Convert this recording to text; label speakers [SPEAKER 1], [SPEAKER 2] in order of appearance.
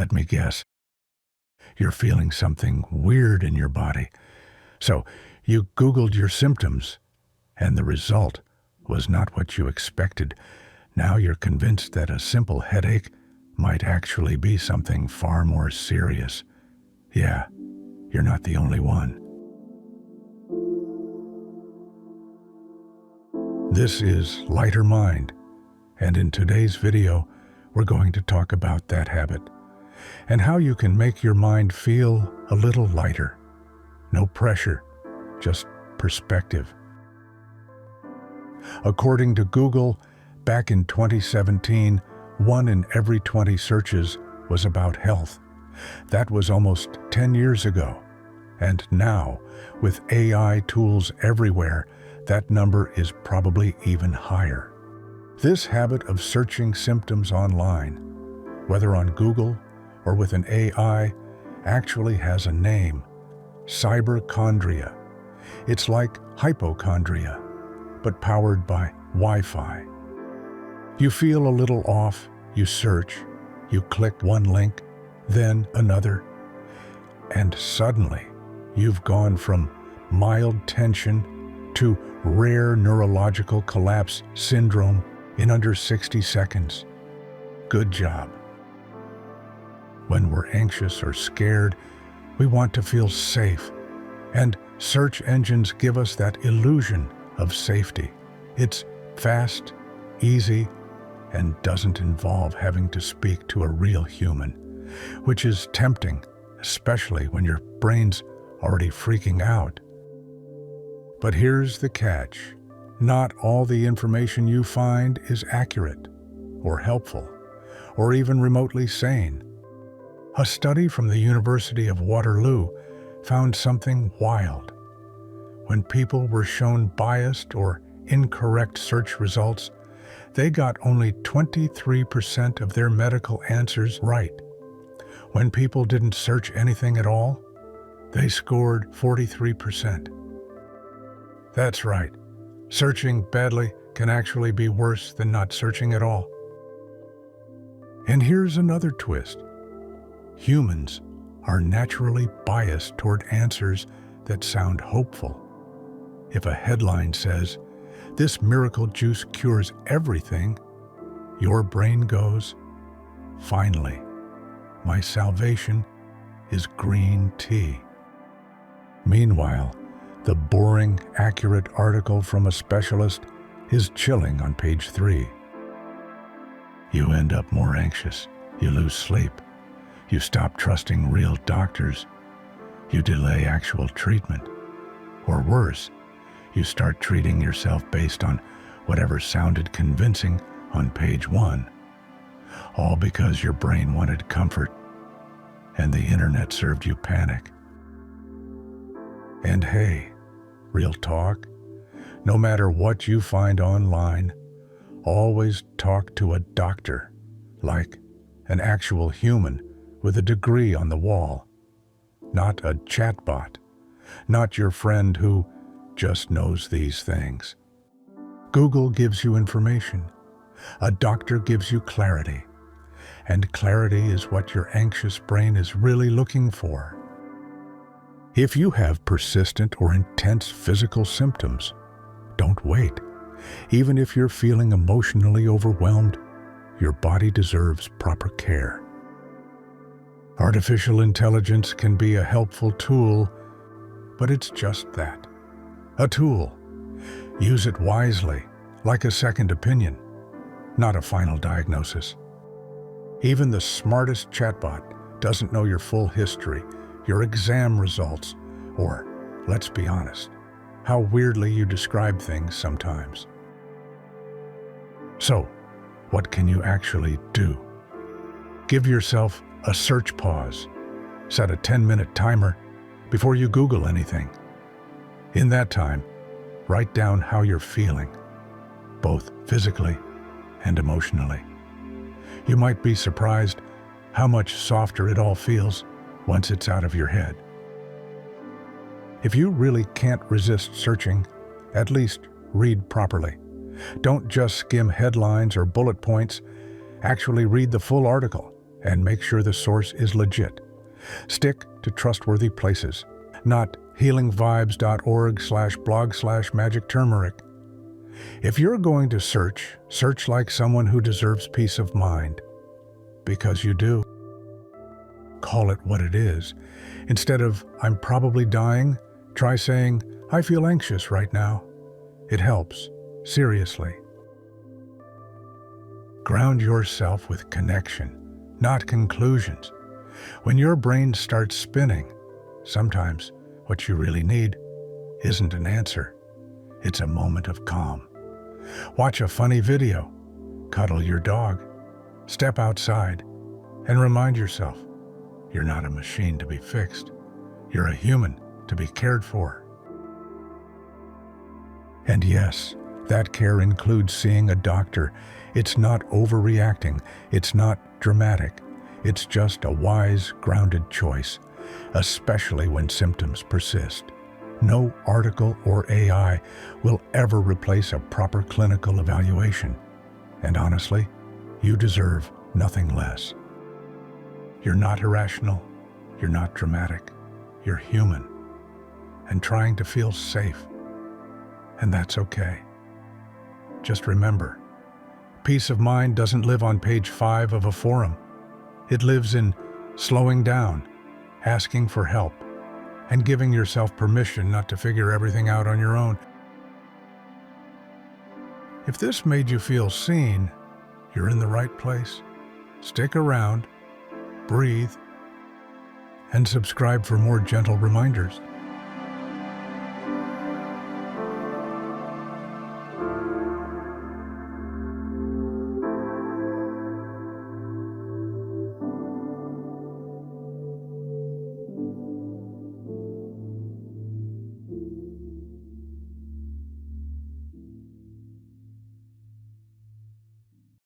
[SPEAKER 1] Let me guess. You're feeling something weird in your body. So you Googled your symptoms, and the result was not what you expected. Now you're convinced that a simple headache might actually be something far more serious. Yeah, you're not the only one. This is Lighter Mind, and in today's video, we're going to talk about that habit and how you can make your mind feel a little lighter. No pressure, just perspective. According to Google, back in 2017, 1 in every 20 searches was about health. That was almost 10 years ago. And now, with AI tools everywhere, that number is probably even higher. This habit of searching symptoms online, whether on Google or with an AI, actually has a name: Cyberchondria. It's like hypochondria, but powered by Wi-Fi. You feel a little off, you search, you click one link, then another, and suddenly you've gone from mild tension to rare neurological collapse syndrome in under 60 seconds. Good job. When we're anxious or scared, we want to feel safe, and search engines give us that illusion of safety. It's fast, easy, and doesn't involve having to speak to a real human, which is tempting, especially when your brain's already freaking out. But here's the catch. Not all the information you find is accurate, or helpful, or even remotely sane. A study from the University of Waterloo found something wild. When people were shown biased or incorrect search results, they got only 23% of their medical answers right. When people didn't search anything at all, they scored 43%. That's right. Searching badly can actually be worse than not searching at all. And here's another twist. Humans are naturally biased toward answers that sound hopeful. If a headline says, "This miracle juice cures everything," your brain goes, "Finally, my salvation is green tea." Meanwhile, the boring, accurate article from a specialist is chilling on page 3. You end up more anxious. You lose sleep. You stop trusting real doctors. You delay actual treatment. Or worse, you start treating yourself based on whatever sounded convincing on page 1. All because your brain wanted comfort and the internet served you panic. And hey, real talk, no matter what you find online, always talk to a doctor, like an actual human with a degree on the wall, not a chatbot, not your friend who just knows these things. Google gives you information. A doctor gives you clarity. And clarity is what your anxious brain is really looking for. If you have persistent or intense physical symptoms, don't wait. Even if you're feeling emotionally overwhelmed, your body deserves proper care. Artificial intelligence can be a helpful tool, but it's just that. A tool. Use it wisely, like a second opinion, not a final diagnosis. Even the smartest chatbot doesn't know your full history, your exam results, or, let's be honest, how weirdly you describe things sometimes. So, what can you actually do? Give yourself a search pause. Set a 10-minute timer before you Google anything. In that time, write down how you're feeling, both physically and emotionally. You might be surprised how much softer it all feels once it's out of your head. If you really can't resist searching, at least read properly. Don't just skim headlines or bullet points. Actually read the full article. and make sure the source is legit. Stick to trustworthy places, not healingvibes.org/blog/magic turmeric. If you're going to search like someone who deserves peace of mind. Because you do. Call it what it is. Instead of, I'm probably dying, try saying, I feel anxious right now. It helps. Seriously. Ground yourself with connection, not conclusions. When your brain starts spinning, sometimes what you really need isn't an answer. It's a moment of calm. Watch a funny video, cuddle your dog, step outside, and remind yourself, you're not a machine to be fixed. You're a human to be cared for. And yes, that care includes seeing a doctor. It's not overreacting. It's not dramatic. It's just a wise, grounded choice, especially when symptoms persist. No article or AI will ever replace a proper clinical evaluation. And honestly, you deserve nothing less. You're not irrational. You're not dramatic. You're human and trying to feel safe. And that's okay. Just remember, peace of mind doesn't live on page 5 of a forum. It lives in slowing down, asking for help, and giving yourself permission not to figure everything out on your own. If this made you feel seen, you're in the right place. Stick around, breathe, and subscribe for more gentle reminders.